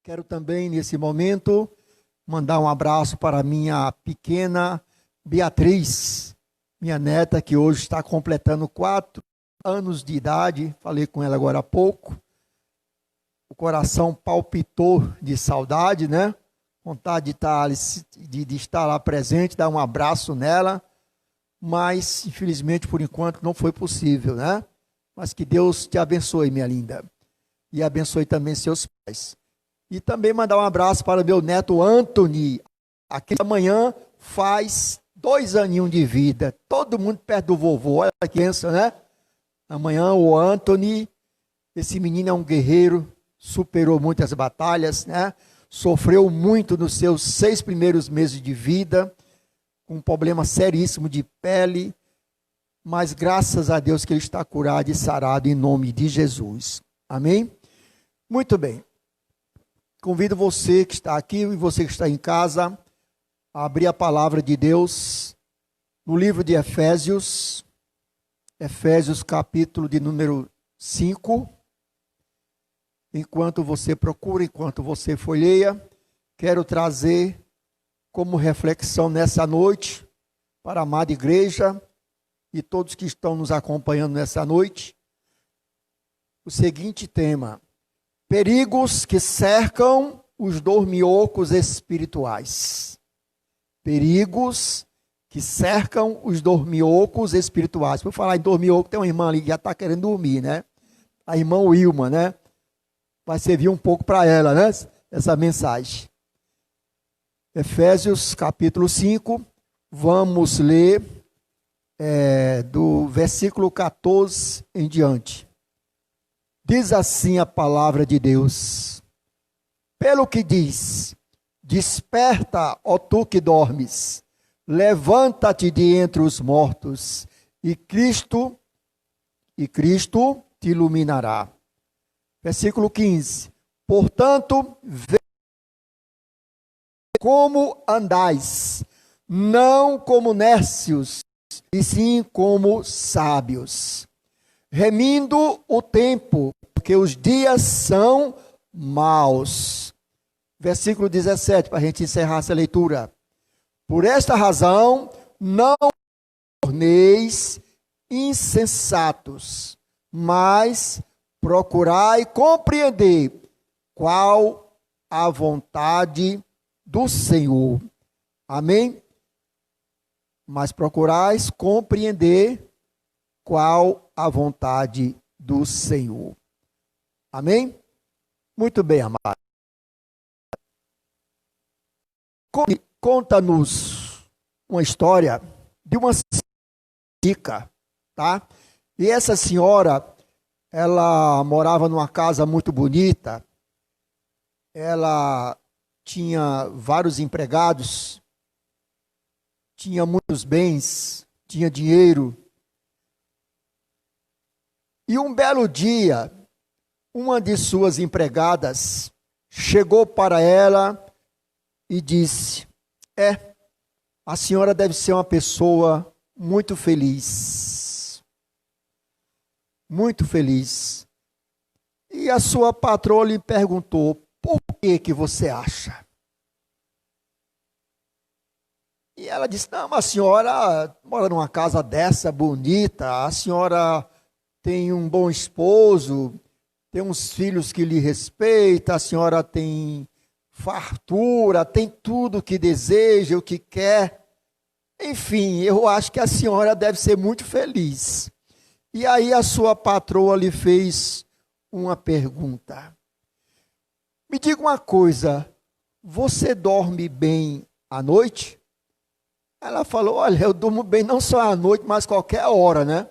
Quero também, nesse momento, mandar um abraço para minha pequena Beatriz, minha neta, que hoje está completando 4 anos de idade. Falei com ela agora há pouco. O coração palpitou de saudade, né? Vontade de estar lá presente, dar um abraço nela. Mas, infelizmente, por enquanto, não foi possível, né? Mas que Deus te abençoe, minha linda. E abençoe também seus pais. E também mandar um abraço para o meu neto Anthony. Aqui amanhã faz 2 aninhos de vida. Todo mundo perto do vovô. Olha que pensa, né? Amanhã o Anthony, esse menino é um guerreiro, superou muitas batalhas, né? Sofreu muito nos seus 6 primeiros meses de vida, com um problema seríssimo de pele, mas graças a Deus que ele está curado e sarado em nome de Jesus. Amém? Muito bem. Convido você que está aqui e você que está em casa a abrir a palavra de Deus no livro de Efésios, capítulo de número 5. Enquanto você procura, enquanto você folheia, quero trazer como reflexão nessa noite para a amada igreja e todos que estão nos acompanhando nessa noite, o seguinte tema: perigos que cercam os dorminhocos espirituais. Perigos que cercam os dorminhocos espirituais. Por falar em dorminhoco, tem uma irmã ali que já está querendo dormir, né? A irmã Wilma, né? Vai servir um pouco para ela, né? Essa mensagem. Efésios capítulo 5, vamos ler do versículo 14 em diante. Diz assim a palavra de Deus: pelo que diz, desperta, ó tu que dormes, levanta-te de entre os mortos, e Cristo te iluminará. Versículo 15, portanto, vê como andais, não como nércios, e sim como sábios, remindo o tempo, porque os dias são maus. Versículo 17, para a gente encerrar essa leitura. Por esta razão, não torneis insensatos, mas procurai compreender qual a vontade do Senhor. Amém? Mas procurais compreender qual a vontade do Senhor. Amém? Muito bem, amado. Conta-nos uma história de uma rica, tá? E essa senhora, ela morava numa casa muito bonita, ela tinha vários empregados, tinha muitos bens, tinha dinheiro. E um belo dia, uma de suas empregadas chegou para ela e disse: a senhora deve ser uma pessoa muito feliz. Muito feliz. E a sua patroa lhe perguntou: por que você acha? E ela disse: não, a senhora mora numa casa dessa bonita, a senhora tem um bom esposo, tem uns filhos que lhe respeitam, a senhora tem fartura, tem tudo o que deseja, o que quer. Enfim, eu acho que a senhora deve ser muito feliz. E aí a sua patroa lhe fez uma pergunta: me diga uma coisa, você dorme bem à noite? Ela falou: olha, eu durmo bem não só à noite, mas qualquer hora, né?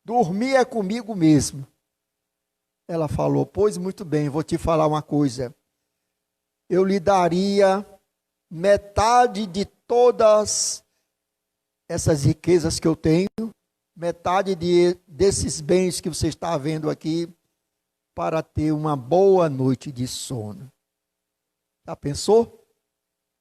Dormir é comigo mesmo. Ela falou: pois muito bem, vou te falar uma coisa. Eu lhe daria metade de todas essas riquezas que eu tenho, metade desses bens que você está vendo aqui, para ter uma boa noite de sono. Já pensou?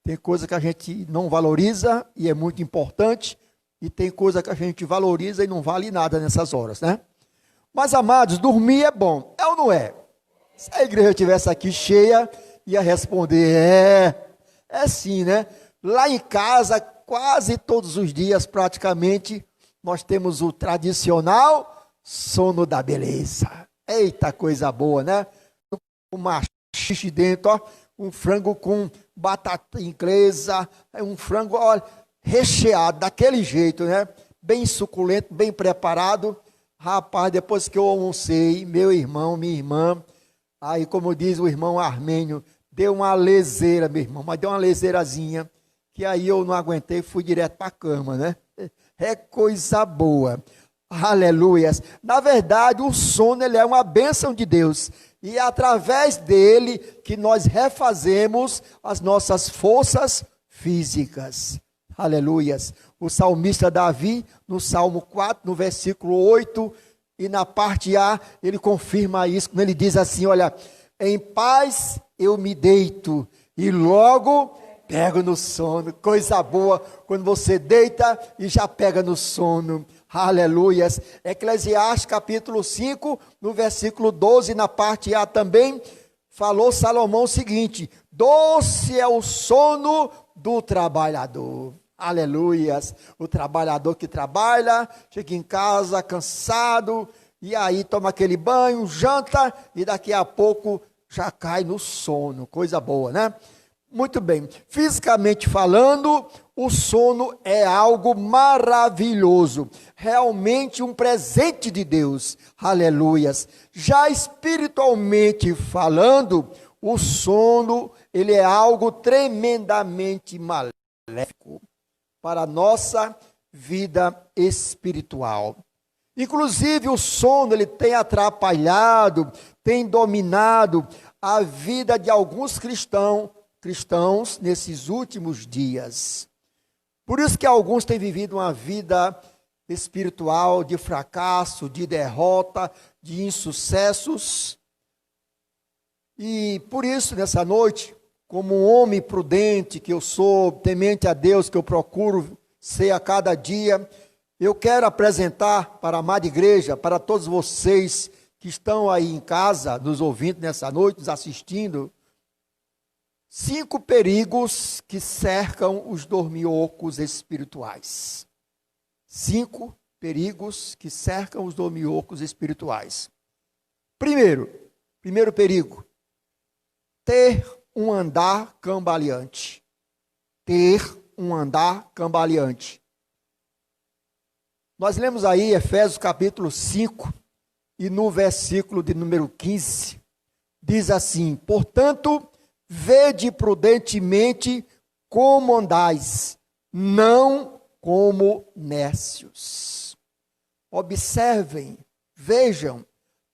Tem coisa que a gente não valoriza e é muito importante, e tem coisa que a gente valoriza e não vale nada nessas horas, né? Mas, amados, dormir é bom, é ou não é? Se a igreja tivesse aqui cheia, ia responder, é sim, né? Lá em casa, quase todos os dias, praticamente, nós temos o tradicional sono da beleza. Eita, coisa boa, né? Uma xixi dentro, ó, um frango com batata inglesa, um frango, ó, recheado, daquele jeito, né? Bem suculento, bem preparado. Rapaz, depois que eu almocei, meu irmão, minha irmã, aí como diz o irmão Armênio, deu uma leseira, meu irmão, mas deu uma leseirazinha, que aí eu não aguentei, fui direto para a cama, né? É coisa boa. Aleluias. Na verdade, o sono, ele é uma bênção de Deus. E é através dele que nós refazemos as nossas forças físicas. Aleluias. O salmista Davi, no Salmo 4, no versículo 8, e na parte A, ele confirma isso, quando ele diz assim, olha, em paz eu me deito, e logo pego no sono. Coisa boa, quando você deita e já pega no sono. Aleluias. Eclesiastes capítulo 5, no versículo 12, na parte A também, falou Salomão o seguinte, doce é o sono do trabalhador. Aleluias. O trabalhador que trabalha, chega em casa cansado, e aí toma aquele banho, janta, e daqui a pouco já cai no sono. Coisa boa, né? Muito bem. Fisicamente falando, o sono é algo maravilhoso. Realmente um presente de Deus. Aleluias. Já espiritualmente falando, o sono, ele é algo tremendamente maléfico para a nossa vida espiritual. Inclusive o sono, ele tem atrapalhado, tem dominado a vida de alguns cristãos nesses últimos dias. Por isso que alguns têm vivido uma vida espiritual de fracasso, de derrota, de insucessos. E por isso, nessa noite, como um homem prudente que eu sou, temente a Deus, que eu procuro ser a cada dia, eu quero apresentar para a amada igreja, para todos vocês que estão aí em casa, nos ouvindo nessa noite, nos assistindo, 5 perigos que cercam os dorminhocos espirituais. 5 perigos que cercam os dorminhocos espirituais. Primeiro perigo, ter um andar cambaleante. Ter um andar cambaleante. Nós lemos aí Efésios capítulo 5, e no versículo de número 15, diz assim, portanto, vede prudentemente como andais, não como nécios. Observem, vejam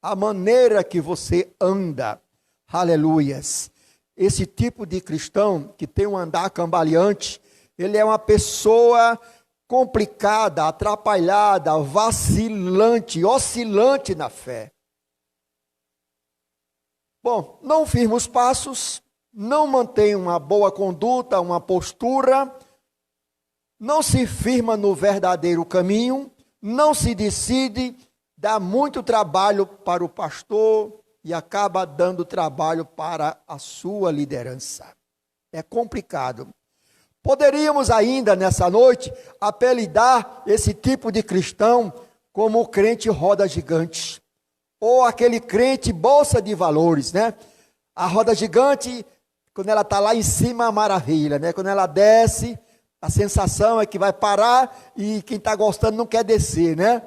a maneira que você anda. Aleluias. Esse tipo de cristão que tem um andar cambaleante, ele é uma pessoa complicada, atrapalhada, vacilante, oscilante na fé. Bom, não firma os passos, não mantém uma boa conduta, uma postura, não se firma no verdadeiro caminho, não se decide, dá muito trabalho para o pastor e acaba dando trabalho para a sua liderança. É complicado. Poderíamos ainda nessa noite apelidar esse tipo de cristão como o crente roda gigante, ou aquele crente bolsa de valores, né? A roda gigante, quando ela está lá em cima, é uma maravilha, né? Quando ela desce, a sensação é que vai parar e quem está gostando não quer descer, né?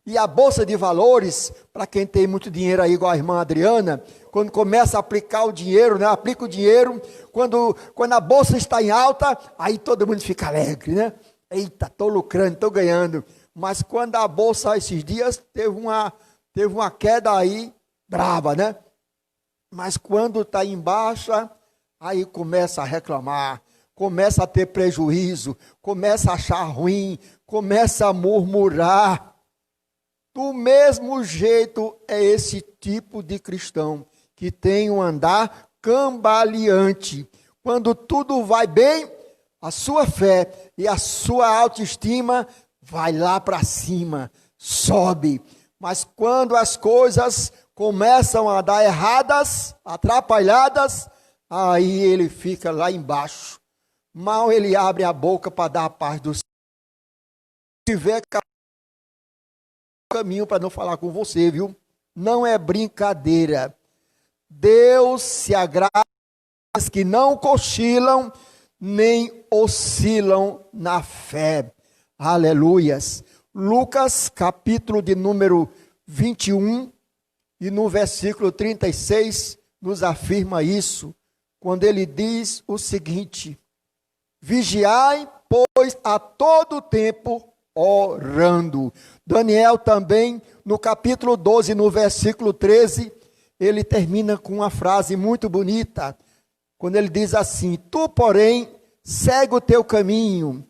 E a bolsa de valores, para quem tem muito dinheiro aí, igual a irmã Adriana, quando começa a aplicar o dinheiro, né? Aplica o dinheiro, quando a bolsa está em alta, aí todo mundo fica alegre, né? Eita, estou lucrando, estou ganhando. Mas quando a bolsa, esses dias, teve uma queda aí, braba, né? Mas quando está em baixa, aí começa a reclamar, começa a ter prejuízo, começa a achar ruim, começa a murmurar. Do mesmo jeito é esse tipo de cristão, que tem um andar cambaleante. Quando tudo vai bem, a sua fé e a sua autoestima vai lá para cima, sobe. Mas quando as coisas começam a dar erradas, atrapalhadas, aí ele fica lá embaixo. Mal ele abre a boca para dar a paz do Senhor. Se tiver caminho para não falar com você, viu? Não é brincadeira. Deus se agrada dos que não cochilam, nem oscilam na fé. Aleluias. Lucas, capítulo de número 21, e no versículo 36, nos afirma isso, quando ele diz o seguinte: vigiai, pois, a todo tempo orando. Daniel também, no capítulo 12, no versículo 13, ele termina com uma frase muito bonita, quando ele diz assim: tu, porém, segue o teu caminho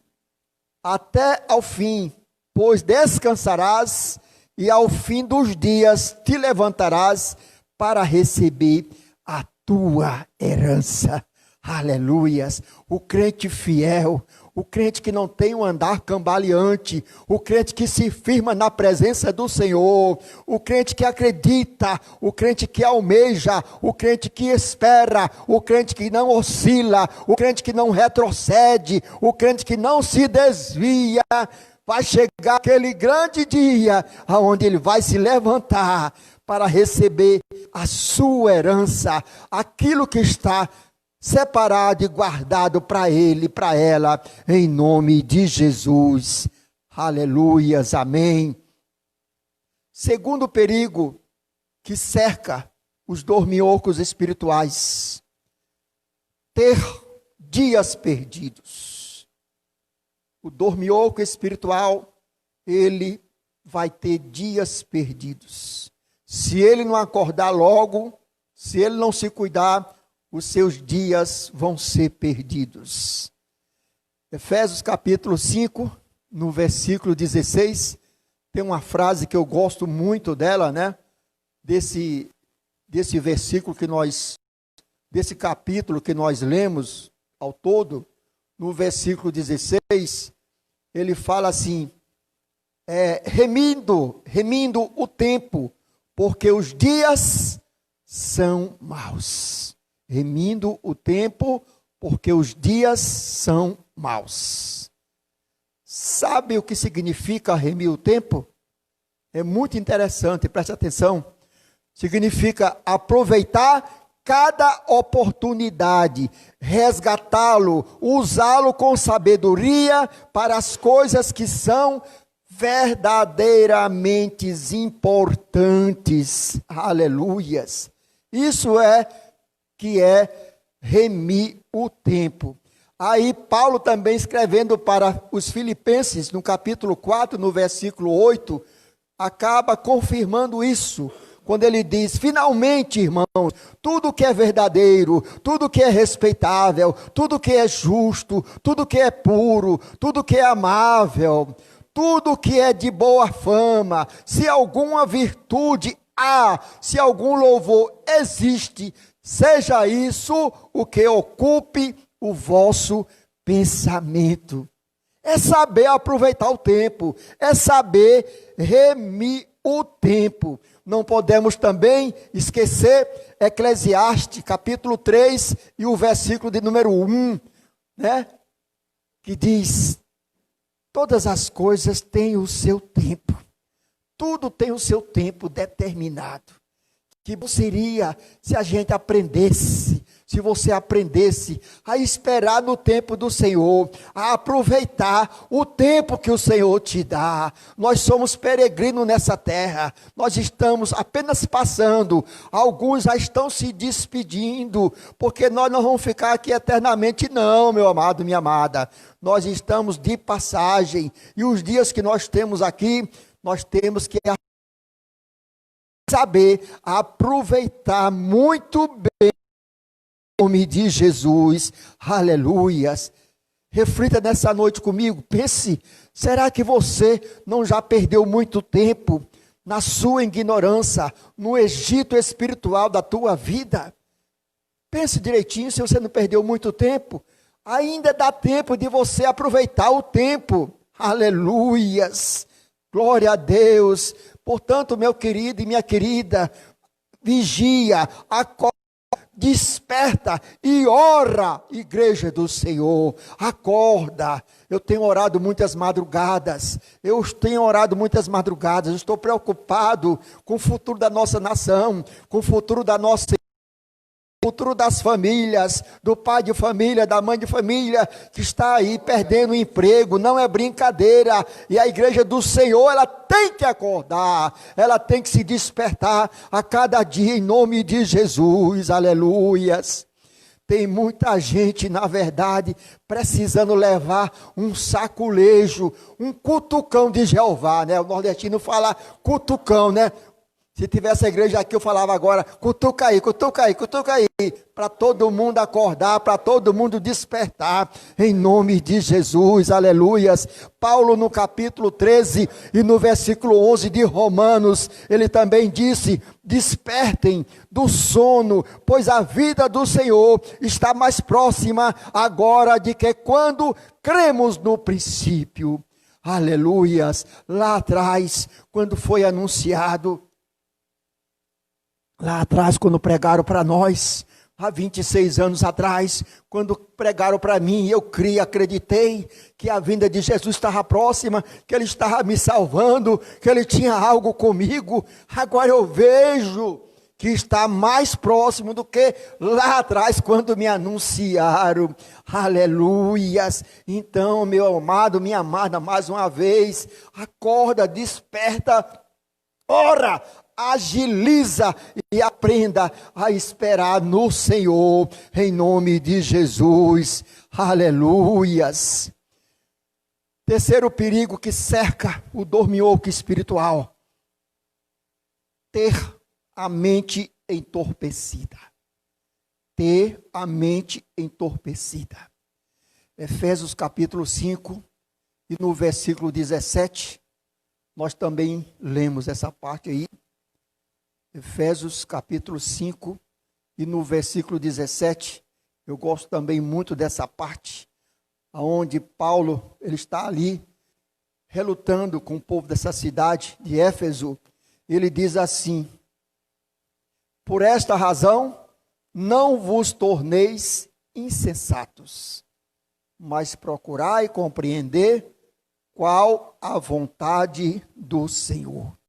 até ao fim, pois descansarás e ao fim dos dias te levantarás para receber a tua herança. Aleluias. O crente fiel, o crente que não tem um andar cambaleante, o crente que se firma na presença do Senhor, o crente que acredita, o crente que almeja, o crente que espera, o crente que não oscila, o crente que não retrocede, o crente que não se desvia. Vai chegar aquele grande dia onde ele vai se levantar para receber a sua herança, aquilo que está separado e guardado para ele, para ela, em nome de Jesus. Aleluias, amém. Segundo perigo que cerca os dorminhocos espirituais: ter dias perdidos. O dorminhoco espiritual, ele vai ter dias perdidos. Se ele não acordar logo, se ele não se cuidar, os seus dias vão ser perdidos. Efésios capítulo 5, no versículo 16, tem uma frase que eu gosto muito dela, né? Desse versículo desse capítulo que nós lemos ao todo. No versículo 16, ele fala assim: remindo o tempo, porque os dias são maus. Remindo o tempo, porque os dias são maus. Sabe o que significa remir o tempo? É muito interessante, preste atenção. Significa aproveitar cada oportunidade, resgatá-lo, usá-lo com sabedoria para as coisas que são verdadeiramente importantes. Aleluias. Isso que é remir o tempo. Aí Paulo também escrevendo para os Filipenses, no capítulo 4, no versículo 8, acaba confirmando isso, quando ele diz: finalmente, irmãos, tudo que é verdadeiro, tudo que é respeitável, tudo que é justo, tudo que é puro, tudo que é amável, tudo que é de boa fama, se alguma virtude há, se algum louvor existe, seja isso o que ocupe o vosso pensamento. É saber aproveitar o tempo, é saber remir o tempo. Não podemos também esquecer Eclesiastes, capítulo 3, e o versículo de número 1, né? Que diz: todas as coisas têm o seu tempo. Tudo tem o seu tempo determinado. Que bom seria se a gente aprendesse, se você aprendesse a esperar no tempo do Senhor, a aproveitar o tempo que o Senhor te dá. Nós somos peregrinos nessa terra, nós estamos apenas passando, alguns já estão se despedindo, porque nós não vamos ficar aqui eternamente, não, meu amado, minha amada. Nós estamos de passagem, e os dias que nós temos aqui, nós temos que saber aproveitar muito bem o nome de Jesus. Aleluias. Reflita nessa noite comigo, pense: será que você não já perdeu muito tempo na sua ignorância, no Egito espiritual da tua vida? Pense direitinho, se você não perdeu muito tempo, ainda dá tempo de você aproveitar o tempo. Aleluias. Glória a Deus. Portanto, meu querido e minha querida, vigia, acorda, desperta e ora, igreja do Senhor, acorda. Eu tenho orado muitas madrugadas, eu estou preocupado com o futuro da nossa nação, com o futuro da nossa futuro das famílias, do pai de família, da mãe de família, que está aí perdendo o emprego, não é brincadeira, e a igreja do Senhor, ela tem que acordar, ela tem que se despertar a cada dia, em nome de Jesus, aleluias. Tem muita gente, na verdade, precisando levar um saculejo, um cutucão de Jeová, né? O nordestino fala cutucão, né? Se tivesse a igreja aqui, eu falava agora, cutuca aí, para todo mundo acordar, para todo mundo despertar, em nome de Jesus, aleluias. Paulo, no capítulo 13 e no versículo 11 de Romanos, ele também disse: despertem do sono, pois a vida do Senhor está mais próxima agora de que quando cremos no princípio. Aleluias. Lá atrás, quando foi anunciado, lá atrás, quando pregaram para nós, há 26 anos atrás, quando pregaram para mim, eu criei, acreditei que a vinda de Jesus estava próxima, que Ele estava me salvando, que Ele tinha algo comigo. Agora eu vejo que está mais próximo do que lá atrás, quando me anunciaram. Aleluias. Então, meu amado, minha amada, mais uma vez, acorda, desperta, ora, agiliza e aprenda a esperar no Senhor, em nome de Jesus, aleluias. Terceiro perigo que cerca o dorminhoco espiritual: ter a mente entorpecida. Ter a mente entorpecida. Efésios capítulo 5 e no versículo 17, nós também lemos essa parte aí. Efésios capítulo 5 e no versículo 17, eu gosto também muito dessa parte, onde Paulo, ele está ali, relutando com o povo dessa cidade de Éfeso. Ele diz assim: por esta razão, não vos torneis insensatos, mas procurai compreender qual a vontade do Senhor.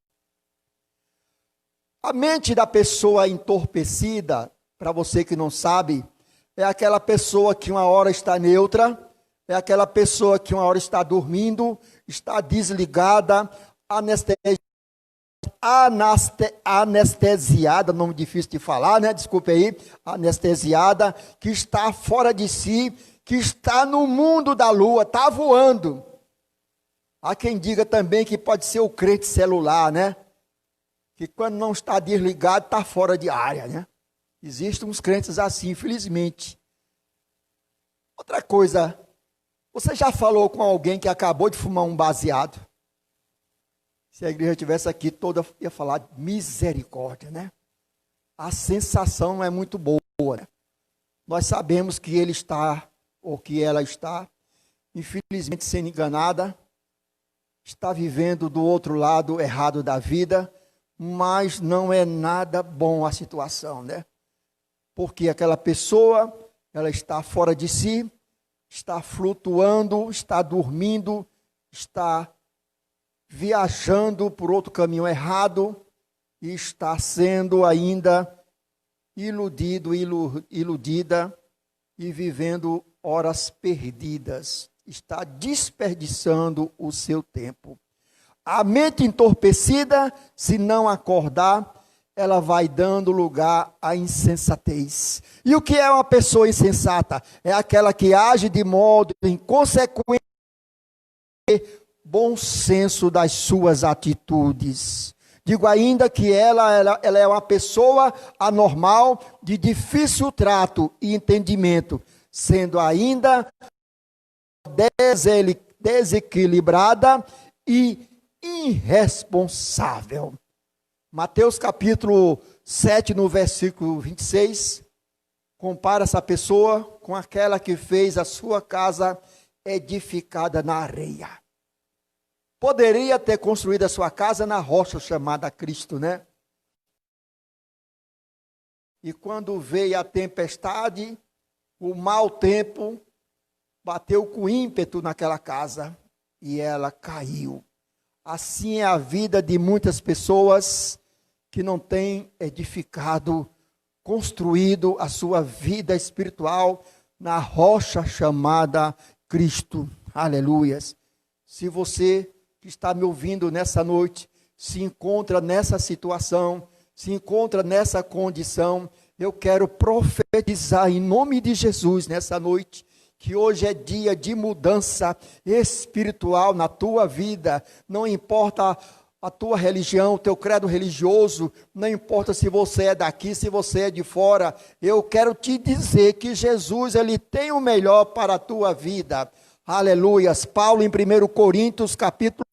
A mente da pessoa entorpecida, para você que não sabe, é aquela pessoa que uma hora está neutra, é aquela pessoa que uma hora está dormindo, está desligada, anestesiada, nome difícil de falar, né? Desculpe aí, anestesiada, que está fora de si, que está no mundo da lua, está voando. Há quem diga também que pode ser o crente celular, né? Que quando não está desligado, está fora de área, né? Existem uns crentes assim, infelizmente. Outra coisa, você já falou com alguém que acabou de fumar um baseado? Se a igreja estivesse aqui toda, ia falar misericórdia, né? A sensação não é muito boa, né? Nós sabemos que ele está, ou que ela está, infelizmente sendo enganada, está vivendo do outro lado errado da vida, mas não é nada bom a situação, né? Porque aquela pessoa, ela está fora de si, está flutuando, está dormindo, está viajando por outro caminho errado e está sendo ainda iludida e vivendo horas perdidas. Está desperdiçando o seu tempo. A mente entorpecida, se não acordar, ela vai dando lugar à insensatez. E o que é uma pessoa insensata? É aquela que age de modo inconsequente, bom senso das suas atitudes. Digo ainda que ela é uma pessoa anormal, de difícil trato e entendimento, sendo ainda desequilibrada e irresponsável. Mateus capítulo 7, no versículo 26, compara essa pessoa com aquela que fez a sua casa edificada na areia. Poderia ter construído a sua casa na rocha chamada Cristo, né? E quando veio a tempestade, o mau tempo bateu com ímpeto naquela casa e ela caiu. Assim é a vida de muitas pessoas que não têm edificado, construído a sua vida espiritual na rocha chamada Cristo. Aleluias. Se você que está me ouvindo nessa noite se encontra nessa situação, se encontra nessa condição, eu quero profetizar em nome de Jesus nessa noite, que hoje é dia de mudança espiritual na tua vida. Não importa a tua religião, o teu credo religioso, não importa se você é daqui, se você é de fora, eu quero te dizer que Jesus, ele tem o melhor para a tua vida. Aleluias. Paulo em 1 Coríntios capítulo,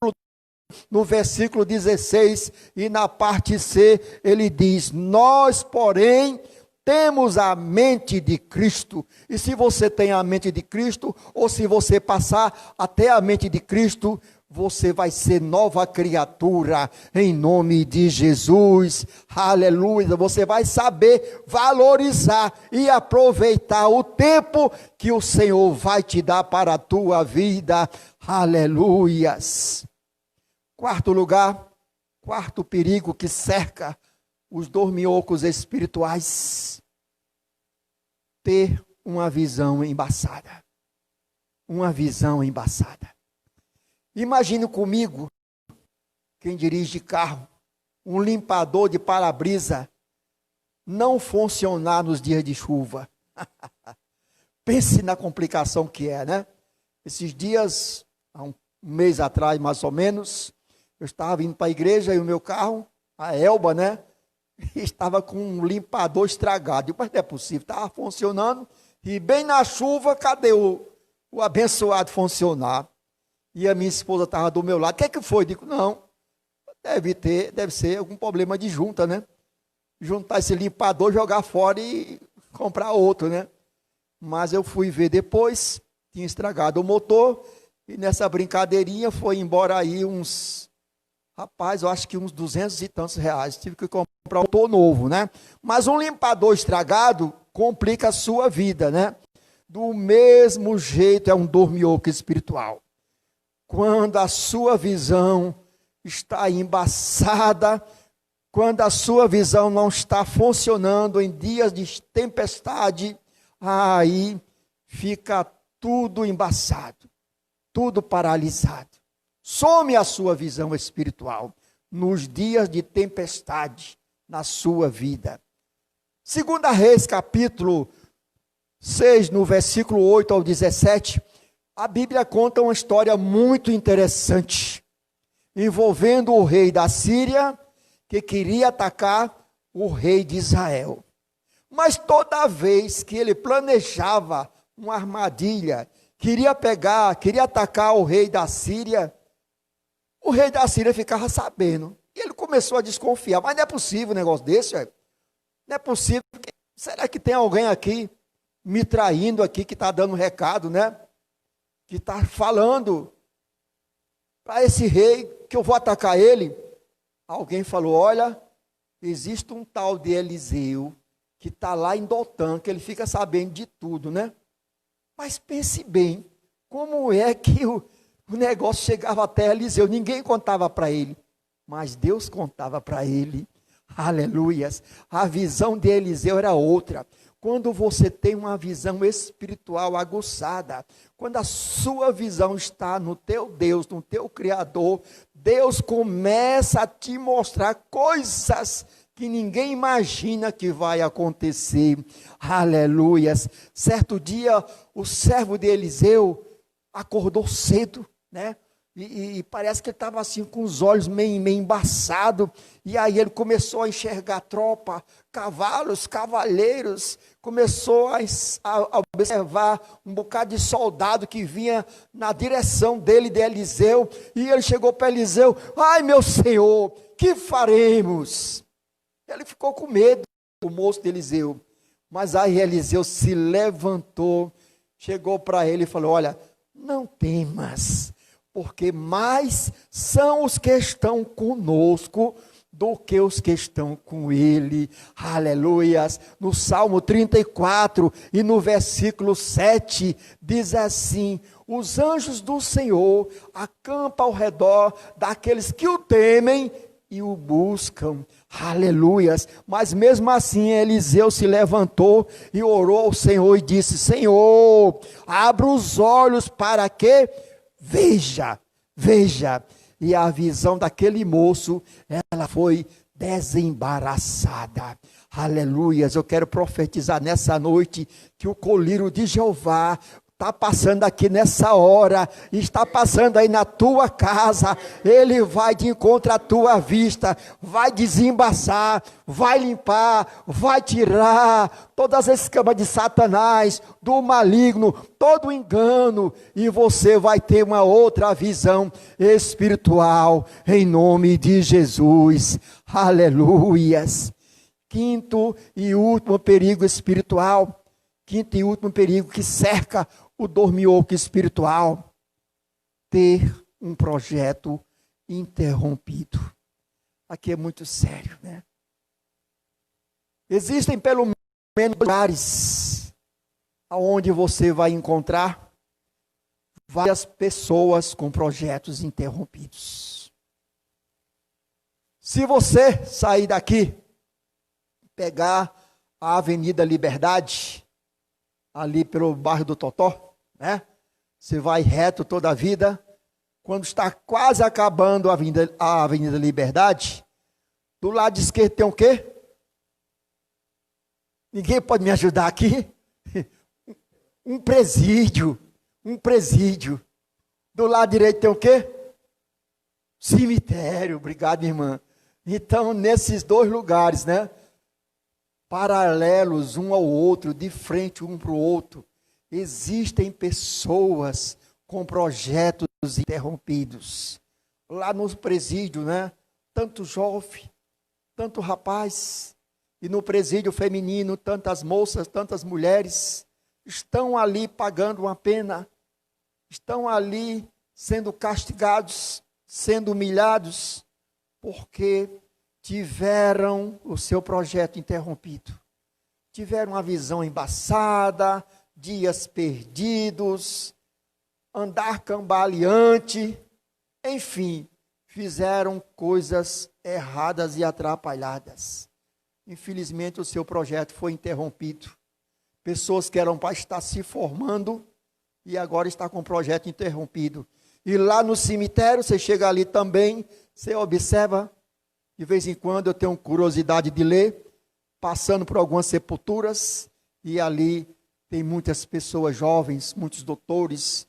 no versículo 16 e na parte C, ele diz: nós, porém, temos a mente de Cristo. E se você tem a mente de Cristo, ou se você passar até a mente de Cristo, você vai ser nova criatura, em nome de Jesus. Aleluia. Você vai saber valorizar e aproveitar o tempo que o Senhor vai te dar para a tua vida. Aleluias. Quarto lugar, quarto perigo que cerca os dorminhocos espirituais: ter uma visão embaçada. Uma visão embaçada. Imagine comigo, quem dirige carro, um limpador de para-brisa não funcionar nos dias de chuva. Pense na complicação que é, né? Esses dias, há um mês atrás mais ou menos, eu estava indo para a igreja e o meu carro, a Elba, né? Estava com um limpador estragado. Mas não é possível, estava funcionando. E bem na chuva, cadê o abençoado funcionar? E a minha esposa estava do meu lado. O que é que foi? Eu digo, não, deve ser algum problema de junta, né? Juntar esse limpador, jogar fora e comprar outro, né? Mas eu fui ver depois, tinha estragado o motor, e nessa brincadeirinha foi embora aí eu acho que uns 200 e tantos reais. Tive que comprar um motor novo, né? Mas um limpador estragado complica a sua vida, né? Do mesmo jeito é um dorminhoco espiritual. Quando a sua visão está embaçada, quando a sua visão não está funcionando em dias de tempestade, aí fica tudo embaçado, tudo paralisado. Some a sua visão espiritual nos dias de tempestade na sua vida. 2 Reis, capítulo 6, no versículo 8 ao 17, a Bíblia conta uma história muito interessante, envolvendo o rei da Síria, que queria atacar o rei de Israel. Mas toda vez que ele planejava uma armadilha, queria atacar o rei da Síria ficava sabendo. E ele começou a desconfiar. Mas não é possível um negócio desse, velho. Não é possível. Será que tem alguém aqui me traindo aqui, que está dando recado, né? Que está falando para esse rei que eu vou atacar ele. Alguém falou, olha, existe um tal de Eliseu que está lá em Dotã, que ele fica sabendo de tudo, né? Mas pense bem, como é que o negócio chegava até Eliseu? Ninguém contava para ele, mas Deus contava para ele. Aleluias. A visão de Eliseu era outra. Quando você tem uma visão espiritual aguçada, quando a sua visão está no teu Deus, no teu Criador, Deus começa a te mostrar coisas que ninguém imagina que vai acontecer. Aleluias. Certo dia, o servo de Eliseu acordou cedo, né? E parece que ele estava assim com os olhos meio embaçados, e aí ele começou a enxergar tropa, cavalos, cavaleiros, começou a observar um bocado de soldado que vinha na direção dele, de Eliseu, e ele chegou para Eliseu, ai meu senhor, que faremos? Ele ficou com medo, o moço de Eliseu, mas aí Eliseu se levantou, chegou para ele e falou, olha, não temas, porque mais são os que estão conosco do que os que estão com ele. Aleluias. No Salmo 34 e no versículo 7 diz assim: os anjos do Senhor acampam ao redor daqueles que o temem e o buscam. Aleluias. Mas mesmo assim Eliseu se levantou e orou ao Senhor e disse: Senhor, abra os olhos para que veja. E a visão daquele moço, ela foi desembaraçada. Aleluias. Eu quero profetizar nessa noite que o colírio de Jeová está passando aqui nessa hora, está passando aí na tua casa. Ele vai de encontro à tua vista, vai desembaçar, vai limpar, vai tirar todas as escamas de Satanás, do maligno, todo o engano, e você vai ter uma outra visão espiritual, em nome de Jesus. Aleluias. Quinto e último perigo espiritual, quinto e último perigo que cerca o dorminhoco espiritual: ter um projeto interrompido. Aqui é muito sério, né? Existem pelo menos lugares onde você vai encontrar várias pessoas com projetos interrompidos. Se você sair daqui, pegar a Avenida Liberdade, ali pelo bairro do Totó, né? Você vai reto toda a vida. Quando está quase acabando a Avenida Liberdade, do lado esquerdo tem o quê? Ninguém pode me ajudar aqui? Um presídio. Do lado direito tem o quê? Cemitério. Obrigado, irmã. Então, nesses dois lugares, né? Paralelos um ao outro, de frente um para o outro, existem pessoas com projetos interrompidos. Lá no presídio, né? Tanto jovem, tanto rapaz, e no presídio feminino, tantas moças, tantas mulheres, estão ali pagando uma pena, estão ali sendo castigados, sendo humilhados, porque tiveram o seu projeto interrompido, tiveram uma visão embaçada, dias perdidos, andar cambaleante, enfim, fizeram coisas erradas e atrapalhadas. Infelizmente o seu projeto foi interrompido. Pessoas que eram para estar se formando e agora está com o projeto interrompido. E lá no cemitério, você chega ali também, você observa. De vez em quando eu tenho curiosidade de ler, passando por algumas sepulturas, e ali tem muitas pessoas jovens, muitos doutores,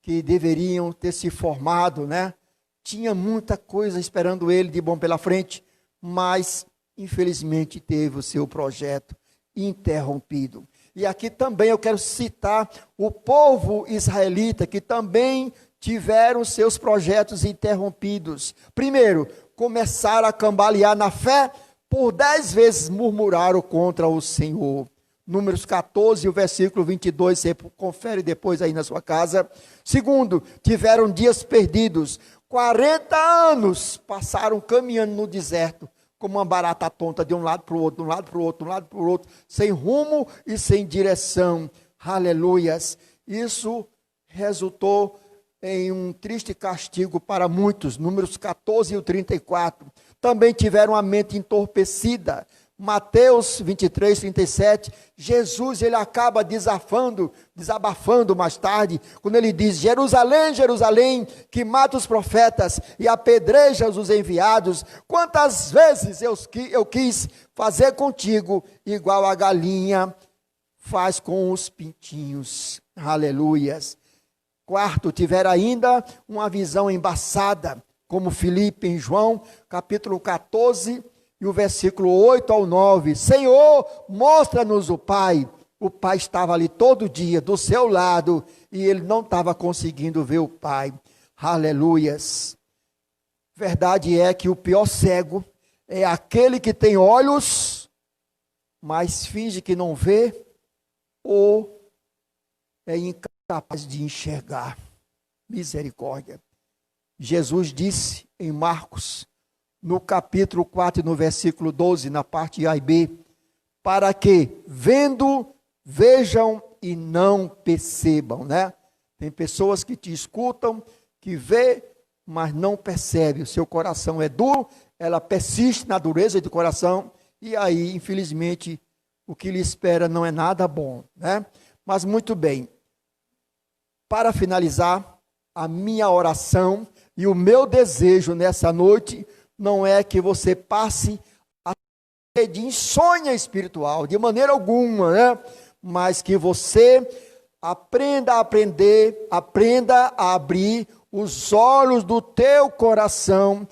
que deveriam ter se formado, né? Tinha muita coisa esperando ele de bom pela frente, mas infelizmente teve o seu projeto interrompido. E aqui também eu quero citar o povo israelita, que também tiveram seus projetos interrompidos. Primeiro, começaram a cambalear na fé, por 10 vezes murmuraram contra o Senhor. Números 14, o versículo 22, você confere depois aí na sua casa. Segundo, tiveram dias perdidos. 40 anos passaram caminhando no deserto, como uma barata tonta, de um lado para o outro, de um lado para o outro, de um lado para o outro, sem rumo e sem direção. Aleluias. Isso resultou em um triste castigo para muitos. Números 14 e o 34. Também tiveram a mente entorpecida. Mateus 23, 37, Jesus, ele acaba desabafando mais tarde, quando ele diz: Jerusalém, Jerusalém, que mata os profetas e apedreja os enviados, quantas vezes eu quis fazer contigo, igual a galinha faz com os pintinhos. Aleluias. Quarto, tiveram ainda uma visão embaçada, como Filipe em João, capítulo 14, e o versículo 8 ao 9, Senhor, mostra-nos o Pai. O Pai estava ali todo dia, do seu lado, e ele não estava conseguindo ver o Pai. Aleluias. Verdade é que o pior cego é aquele que tem olhos, mas finge que não vê, ou é incapaz de enxergar. Misericórdia. Jesus disse em Marcos, no capítulo 4, no versículo 12, na parte A e B, para que, vendo, vejam e não percebam, né? Tem pessoas que te escutam, que vê, mas não percebe. O seu coração é duro, ela persiste na dureza do coração, e aí, infelizmente, o que lhe espera não é nada bom, né? Mas muito bem. Para finalizar, a minha oração e o meu desejo nessa noite não é que você passe a ter de insônia espiritual, de maneira alguma, né? Mas que você aprenda a aprender, aprenda a abrir os olhos do teu coração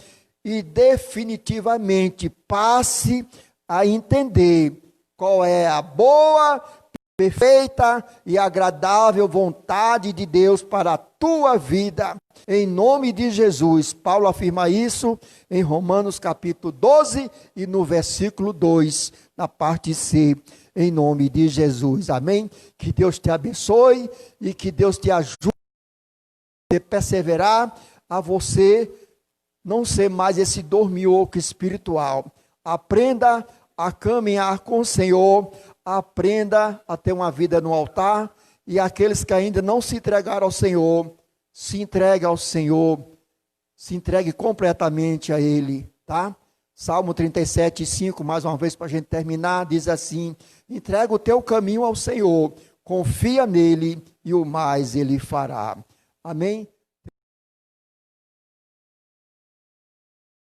e definitivamente passe a entender qual é a boa, perfeita e agradável vontade de Deus para a tua vida, em nome de Jesus. Paulo afirma isso em Romanos capítulo 12 e no versículo 2, na parte C, em nome de Jesus. Amém? Que Deus te abençoe e que Deus te ajude a perseverar, a você não ser mais esse dormioco espiritual. Aprenda a caminhar com o Senhor, aprenda a ter uma vida no altar, e aqueles que ainda não se entregaram ao Senhor, se entregue ao Senhor, se entregue completamente a Ele, tá? Salmo 37:5, mais uma vez para a gente terminar, diz assim: entrega o teu caminho ao Senhor, confia nele e o mais Ele fará. Amém?